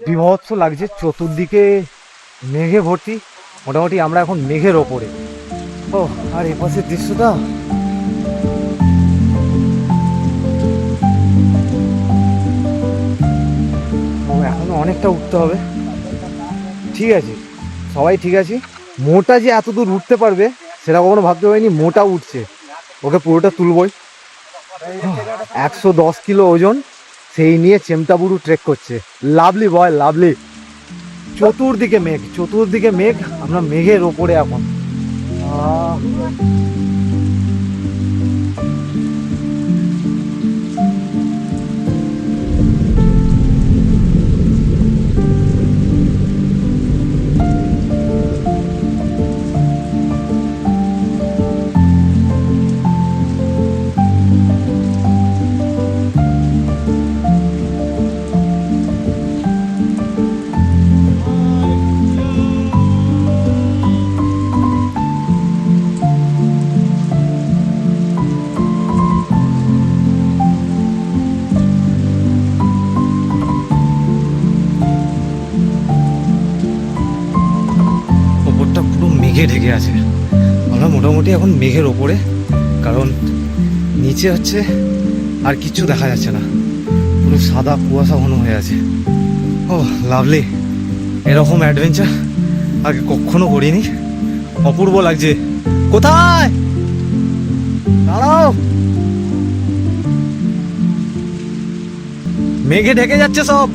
বিভৎস লাগছে, চতুর্দিকে মেঘে ভর্তি। মোটামুটি আমরা এখন মেঘের ওপরে। ও আর এপাশের দৃশ্যটা এখনো অনেকটা উঠতে হবে। ঠিক আছে, সবাই ঠিক আছে। মোটা যে এত দূর উঠতে পারবে সেটা কখনো ভাবতে পারিনি। মোটা উঠছে, ওকে পুরোটা তুলবই। 110 কিলো ওজন, সেই নিয়ে চেমটাবুরু ট্রেক করছে। লাভলি বয়, লাভলি। চতুর্দিকে মেঘ, চতুর্দিকে মেঘ, আমরা মেঘের ওপরে এখন। ওপরটা পুরো মেঘে ঢেকে আছে। আমরা মোটামুটি এখন মেঘের ওপরে, কারণ নিচে হচ্ছে আর কিচ্ছু দেখা যাচ্ছে না, পুরো সাদা কুয়াশা ঘন হয়ে আছে। ও লাভলি, এরকম অ্যাডভেঞ্চার আগে কখনো করিনি, অপূর্ব লাগছে। কোথায় দাঁড়াও, মেঘে ঢেকে যাচ্ছে সব।